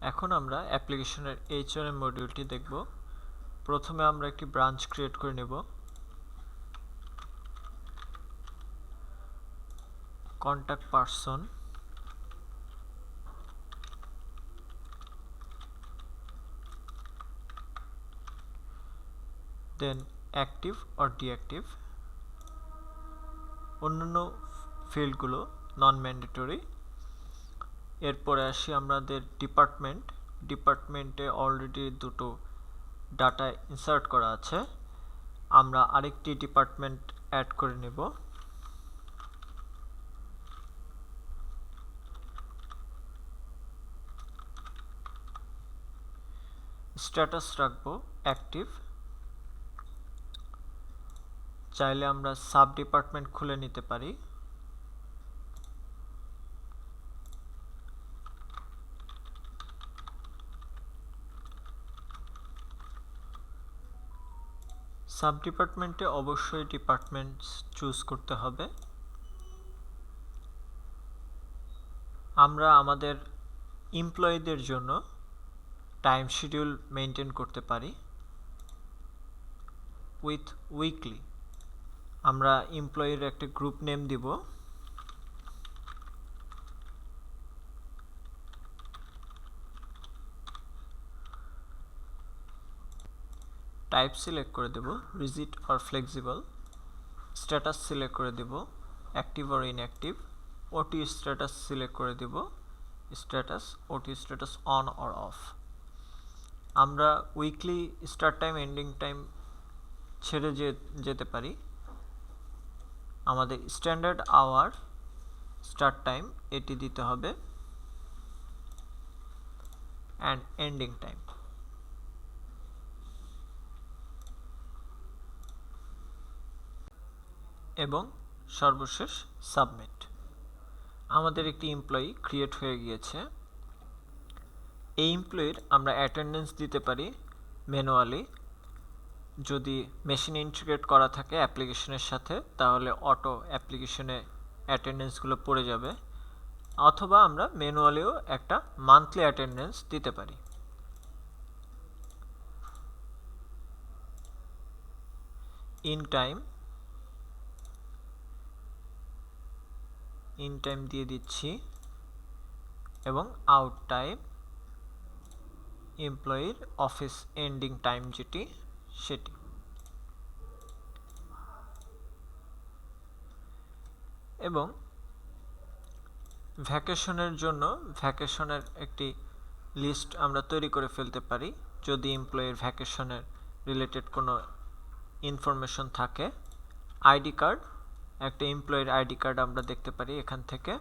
এখন আমরা অ্যাপ্লিকেশনের HRM মডিউলটি দেখব। প্রথমে আমরা একটি ব্রাঞ্চ ক্রিয়েট করে নেব। Contact person, then active or deactive. অন্যান্য ফিল্ডগুলো নন ম্যান্ডেটরি। এরপরে আসি আমাদের ডিপার্টমেন্টে অলরেডি দুটো ডাটা ইনসার্ট করা আছে, আমরা আরেকটি ডিপার্টমেন্ট অ্যাড করে নেব। স্ট্যাটাস রাখবো অ্যাক্টিভ। চাইলে আমরা সাব ডিপার্টমেন্ট খুলে নিতে পারি। সাব ডিপার্টমেন্টে অবশ্যই ডিপার্টমেন্টস চুজ করতে হবে। আমরা আমাদের এমপ্লয়ীদের জন্য টাইম শিডিউল মেনটেন করতে পারি উইথ উইকলি। আমরা এমপ্লয়ীর একটা গ্রুপ নেম দিব। টাইপ সিলেক্ট করে দেব rigid or flexible. Status select করে দেব active or inactive. OT status select করে দেব OT status on or off. আমরা weekly start time ending time ছেড়ে যেতে পারি। আমাদের স্ট্যান্ডার্ড আওয়ার স্টার্ট টাইম এটি দিতে হবে অ্যান্ড এন্ডিং টাইম। এবং সর্বশেষ সাবমিট। আমাদের একটি এমপ্লয়ি ক্রিয়েট হয়ে গিয়েছে। এই এমপ্লয়ির আমরা অ্যাটেন্ডেন্স দিতে পারি ম্যানুয়ালি। যদি মেশিন ইন্টিগ্রেট করা থাকে অ্যাপ্লিকেশনের সাথে তাহলে অটো অ্যাপ্লিকেশনে অ্যাটেন্ডেন্সগুলো পড়ে যাবে, অথবা আমরা ম্যানুয়ালিও একটা মান্থলি অ্যাটেন্ডেন্স দিতে পারি। ইন টাইম দিয়ে দিচ্ছি এবং আউট টাইম এমপ্লয়ির অফিস এন্ডিং টাইম যেটি সেটি। এবং ভ্যাকেশনের জন্য ভ্যাকেশনের একটি লিস্ট আমরা তৈরি করে ফেলতে পারি যদি এমপ্লয়ির ভ্যাকেশনের রিলেটেড কোনো ইনফরমেশন থাকে। আইডি কার্ড, একটা এমপ্লয়ির আইডি কার্ড আমরা দেখতে পারি এখান থেকে,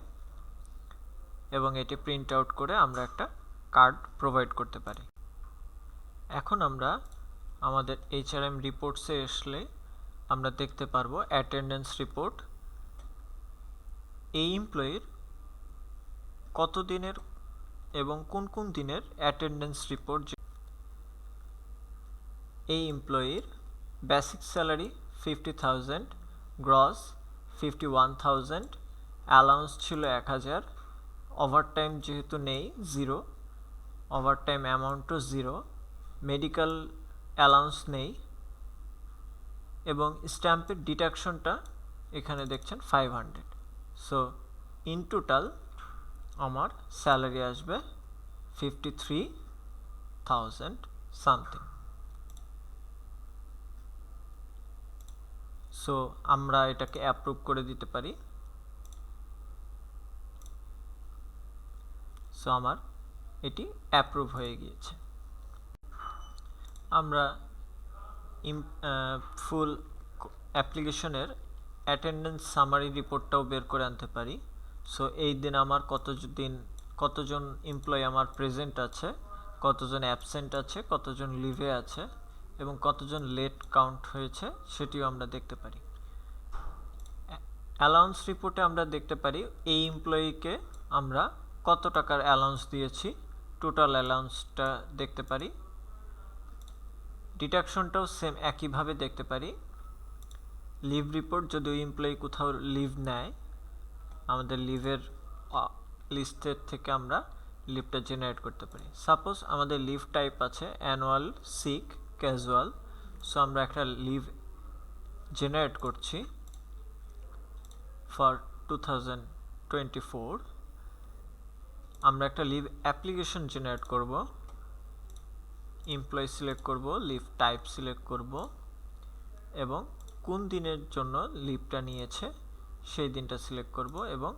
এবং এটি প্রিন্ট আউট করে আমরা একটা কার্ড প্রোভাইড করতে পারি। এখন আমরা আমাদের HRM রিপোর্টসে আসলে আমরা দেখতে পারবো অ্যাটেন্ডেন্স রিপোর্ট। এই এমপ্লয়ির কত দিনের এবং কোন কোন দিনের অ্যাটেন্ডেন্স রিপোর্ট। এই এমপ্লয়ির বেসিক স্যালারি 50,000, গ্রস 51,000, অ্যালাউন্স ছিল 1,000, ওভারটাইম যেহেতু নেই 0, ওভারটাইম অ্যামাউন্টও 0, মেডিকেল অ্যালাউন্স নেই, এবং স্ট্যাম্পের ডিডাকশনটা এখানে দেখছেন 500। সো ইন টোটাল আমার স্যালারি আসবে 53,000 সামথিং। সো আমরা এটাকে অ্যাপ্রুভ করে দিতে পারি। সো আমার এটি অ্যাপ্রুভ হয়ে গিয়েছে। আমরা ফুল অ্যাপ্লিকেশনের অ্যাটেন্ডেন্স সামারি রিপোর্টটাও বের করে আনতে পারি। সো এই দিন আমার কতজন এমপ্লয়ি আমার প্রেজেন্ট আছে, কতজন অ্যাবসেন্ট আছে, কতজন লিভে আছে, এবং কতজন লেট কাউন্ট হয়েছে সেটিও আমরা দেখতে পারি। অ্যালাউন্স রিপোর্টে আমরা দেখতে পারি এই এমপ্লয়িকে আমরা কত টাকার অ্যালাউন্স দিয়েছি, টোটাল অ্যালাউন্সটা দেখতে পারি। ডিডাকশনটাও সেম একইভাবে দেখতে পারি। লিভ রিপোর্ট, যদি ওই এমপ্লয়ি কোথাও লিভ নেয় আমাদের লিভের লিস্টের থেকে আমরা লিভটা জেনারেট করতে পারি। সাপোজ আমাদের লিভ টাইপ আছে অ্যানুয়াল, সিক, ক্যাজুয়াল। সো আমরা একটা লিভ জেনারেট করছি ফর 2024। আমরা একটা লিভ অ্যাপ্লিকেশন জেনারেট করব, এমপ্লয়ি সিলেক্ট করব, লিভ টাইপ সিলেক্ট করব এবং কোন দিনের জন্য লিভটা নিয়েছে সেই দিনটা সিলেক্ট করব এবং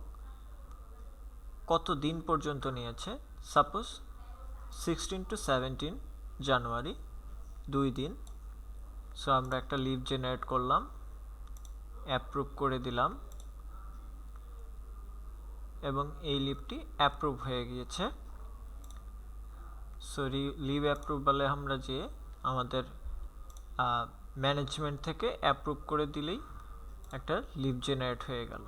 কত দিন পর্যন্ত নিয়েছে। সাপোজ 16 to 17 জানুয়ারি, 2 দিন। সো আমরা একটা লিভ জেনারেট করলাম, অ্যাপ্রুভ করে দিলাম এবং এই লিভটি অ্যাপ্রুভ হয়ে গিয়েছে। সো লিভ অ্যাপ্রুভালে আমরা যে আমাদের ম্যানেজমেন্ট থেকে অ্যাপ্রুভ করে দিলেই একটা লিভ জেনারেট হয়ে গেল।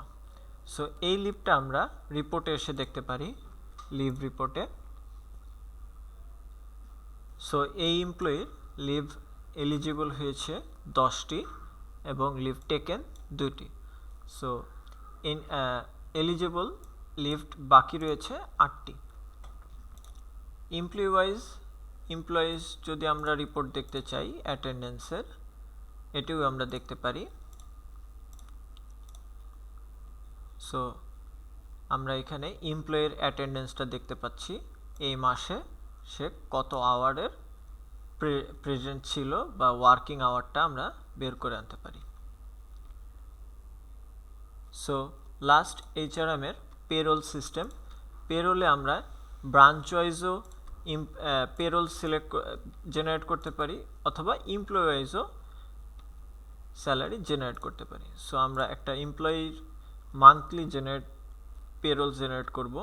সো এই লিভটা আমরা রিপোর্টে এসে দেখতে পারি, লিভ রিপোর্টে। সো এই এমপ্লয়ির লিভ এলিজিবল হয়েছে 10টি এবং লিভ টেকেন 2টি। সো এলিজিবল লিভ বাকি রয়েছে 8টি। এমপ্লয়িজ যদি আমরা রিপোর্ট দেখতে চাই অ্যাটেন্ডেন্সের, এটিও আমরা দেখতে পারি। সো আমরা এখানে এমপ্লয়ির অ্যাটেন্ডেন্সটা দেখতে পাচ্ছি, এই মাসে সে কত আওয়ারের প্রেজেন্ট ছিল বা ওয়ার্কিং আওয়ারটা আমরা বের করে আনতে পারি। সো লাস্ট HRM এর পেরোল সিস্টেম। পেরোলে আমরা ব্রাঞ্চ ওয়াইজও পেরোল জেনারেট করতে পারি অথবা এমপ্লয়ি ওয়াইজও স্যালারি জেনারেট করতে পারি। সো আমরা একটা এমপ্লয়ির মান্থলি পেরোল জেনারেট করব।